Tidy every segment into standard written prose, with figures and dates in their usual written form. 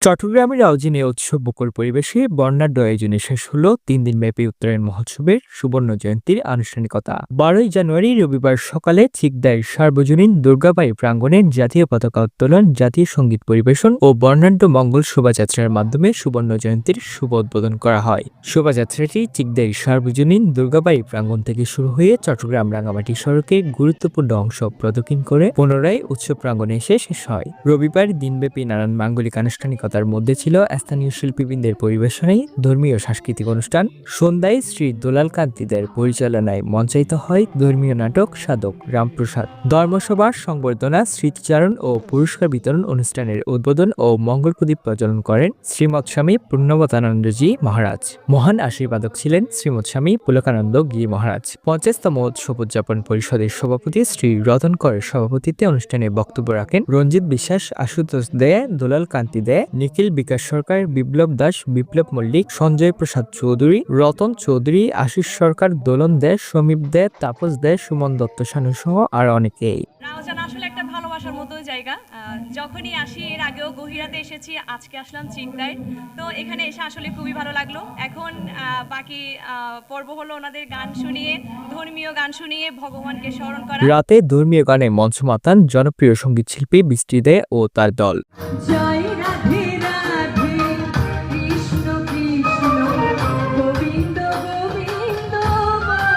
চট্টগ্রামের রাউজানে উৎসবমুখর পরিবেশে বর্ণাঢ্য আয়োজনে শেষ হলো ৩ দিনব্যাপী উত্তরায়ণ মহোৎসবের সুবর্ণ জয়ন্তীর আনুষ্ঠানিকতা। ১২ই জানুয়ারি রবিবার সকালে চিকদার সার্বজনীন দুর্গাবাড়ি প্রাঙ্গণে জাতীয় পতাকা উত্তোলন, জাতীয় সঙ্গীত পরিবেশন ও বর্ণাঢ্য মঙ্গল শোভাযাত্রার মাধ্যমে সুবর্ণ জয়ন্তীর শুভ উদ্বোধন করা হয়। শোভাযাত্রাটি চিকদার সার্বজনীন দুর্গাবাড়ি প্রাঙ্গণ থেকে শুরু হয়ে চট্টগ্রাম রাঙামাটি সড়কের গুরুত্বপূর্ণ অংশ প্রদক্ষিণ করে পুনরায় উৎসব প্রাঙ্গণে এসে শেষ হয়। রবিবার দিনব্যাপী নানান মাঙ্গলিক আনুষ্ঠানিকতার মধ্যে ছিল স্থানীয় শিল্পীবৃন্দের পরিবেশনায় ধর্মীয় সাংস্কৃতিক অনুষ্ঠান। সন্ধ্যায় শ্রী দুলাল কান্তিদের পরিচালনায় মঞ্চায়িত হয় ধর্মীয় নাটক সাধক রামপ্রসাদ, ধর্মসভার সংবর্ধনা, স্মৃতিচারণ ও পুরস্কার বিতরণ অনুষ্ঠানের উদ্বোধন ও মঙ্গল প্রদীপ প্রজ্বলন করেন শ্রীমৎ স্বামী পূর্ণবতানন্দজি মহারাজ। মহান আশীর্বাদক ছিলেন শ্রীমৎ স্বামী পুলকানন্দ গিরি মহারাজ। 50তম উৎসব উদযাপন পরিষদের সভাপতি শ্রী রতন করের সভাপতিত্বে অনুষ্ঠানে বক্তব্য রাখেন রঞ্জিত বিশ্বাস, আশুতোষ দে, দুলাল কান্তি দে, নিখিল বিকাশ সরকার, বিপ্লব দাস, বিপ্লব মল্লিক, সঞ্জয় প্রসাদ চৌধুরী, রতন চৌধুরী, আশিস সরকার, দোলন দে, সমীপ দে, তাপস দে, সুমন দত্ত সানু সহ আর অনেকেই। রাউজান আসলে একটা ভালোবাসার মতো জায়গা। যখনই আসি, এর আগেও গহিরাতে এসেছি, আজকে আসলাম চিকদায়। তো এখানে এসে আসলে খুবই ভালো লাগলো। এখন বাকি পর্ব হলো ওনাদের গান শুনিয়ে, ধর্মীয় গান শুনিয়ে ভগবানকে স্মরণ করা। রাতে ধর্মীয় গানে মঞ্চ মাতান জনপ্রিয় সঙ্গীত শিল্পী বৃষ্টি দে ও তার দল। জয় রাধে রাধে কৃষ্ণ কৃষ্ণ গোবিন্দ গোবিন্দ বলে।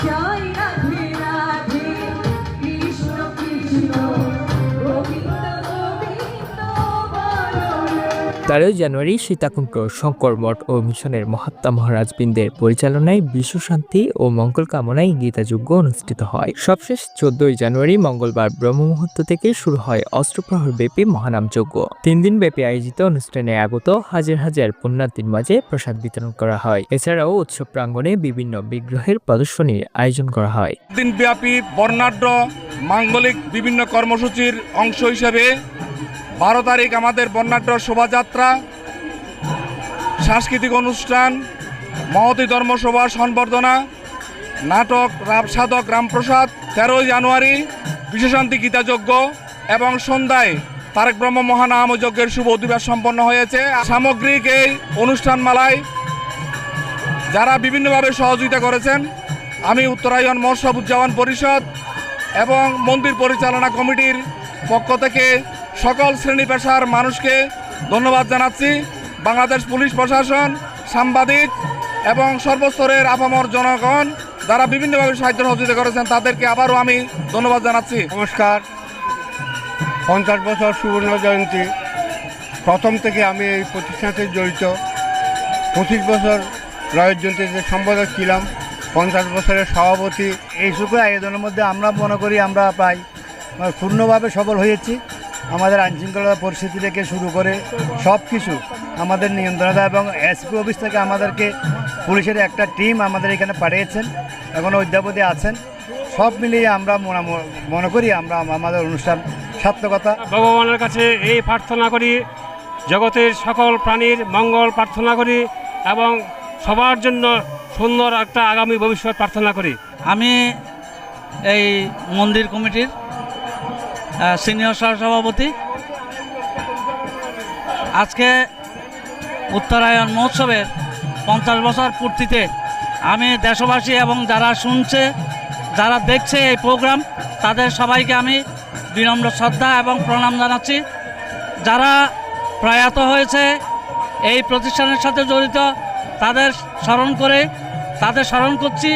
জয় রাধে রাধে কৃষ্ণ কৃষ্ণ গোবিন্দ গোবিন্দ বলে। 13 জানুয়ারি সীতাকুণ্ড শঙ্কর মঠ ও মিশনের মহাত্মা মহারাজবৃন্দের পরিচালনায় বিশ্বশান্তি ও মঙ্গল কামনায় গীতাযজ্ঞ অনুষ্ঠিত হয়। সবশেষ 14ই জানুয়ারি মঙ্গলবার ব্রহ্ম মুহূর্ত থেকে শুরু হয় অষ্টপ্রহর ব্যাপী মহানাম যজ্ঞ। 3 দিন ব্যাপী আয়োজিত অনুষ্ঠানে আগত হাজার হাজার পুণ্যার্থীর মাঝে প্রসাদ বিতরণ করা হয়। এছাড়াও উৎসব প্রাঙ্গণে বিভিন্ন বিগ্রহের প্রদর্শনীর আয়োজন করা হয়। দিনব্যাপী বর্ণাঢ্য মাঙ্গলিক বিভিন্ন কর্মসূচির অংশ হিসেবে 12 তারিখ আমাদের বর্ণাঢ্য শোভাযাত্রা, সাংস্কৃতিক অনুষ্ঠান, মহতী ধর্মসভা সংবর্ধনা, নাটক সাধক রামপ্রসাদ। 13 জানুয়ারি বিশ্বশান্তি গীতাযজ্ঞ এবং সন্ধ্যায় তারেক ব্রহ্ম মহানাম যজ্ঞের শুভ অধিবাস সম্পন্ন হয়েছে। সামগ্রিক এই অনুষ্ঠানমালায় যারা বিভিন্নভাবে সহযোগিতা করেছেন, আমি উত্তরায়ণ মহোৎসব উদযাপন পরিষদ এবং মন্দির পরিচালনা কমিটির পক্ষ থেকে সকল শ্রেণী পেশার মানুষকে ধন্যবাদ জানাচ্ছি। বাংলাদেশ পুলিশ প্রশাসন, সাংবাদিক এবং সর্বস্তরের আপামর জনগণ যারা বিভিন্নভাবে সাহায্য সহযোগিতা করেছেন, তাদেরকে আবারও আমি ধন্যবাদ জানাচ্ছি। নমস্কার। 50 বছর সুবর্ণ জয়ন্তী, প্রথম থেকে আমি এই প্রতিষ্ঠানতে জড়িত। 25 বছর রয়ত জয়ন্তীতে সম্পাদক ছিলাম, 50 বছরের সভাপতি। এই শুভ আয়োজনের মধ্যে আমরা মনে করি আমরা প্রায় পূর্ণভাবে সফল হয়েছি। আমাদের আইনশৃঙ্খলা পরিস্থিতি থেকে শুরু করে সব কিছু আমাদের নিয়ন্ত্রণে, এবং এসপি অফিস থেকে আমাদেরকে পুলিশের একটা টিম আমাদের এখানে পাঠিয়েছেন, এখন অধ্যাপতি আছেন। সব মিলিয়ে আমরা মনে করি আমরা আমাদের অনুষ্ঠান সার্থকতা। ভগবানের কাছে এই প্রার্থনা করি, জগতের সকল প্রাণীর মঙ্গল প্রার্থনা করি এবং সবার জন্য সুন্দর একটা আগামী ভবিষ্যৎ প্রার্থনা করি। আমি এই মন্দির কমিটির সিনিয়র সহসভাপতি। আজকে উত্তরায়ণ মহোৎসবের 50 বছর পূর্তিতে আমি দেশবাসী এবং যারা শুনছে, যারা দেখছে এই প্রোগ্রাম, তাদের সবাইকে আমি বিনম্র শ্রদ্ধা এবং প্রণাম জানাচ্ছি। যারা প্রয়াত হয়েছে এই প্রতিষ্ঠানের সাথে জড়িত, তাদের স্মরণ করছি।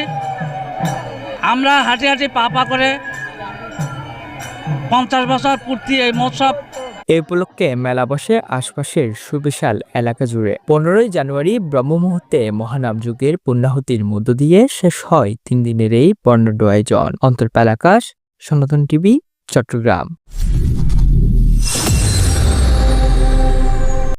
আমরা হাঁটি হাঁটি পা পা করে 50 বছর পূর্তি এই মহোৎসব। এই উপলক্ষে মেলা বসে আশপাশের সুবিশাল এলাকা জুড়ে। 15ই জানুয়ারি ব্রহ্ম মুহূর্তে মহানাম যজ্ঞের পুণ্যাহুতির মধ্য দিয়ে শেষ হয় 3 দিনের এই বর্ণাঢ্য আয়োজন। অন্তর্পাল আকাশ, সনাতন টিভি, চট্টগ্রাম।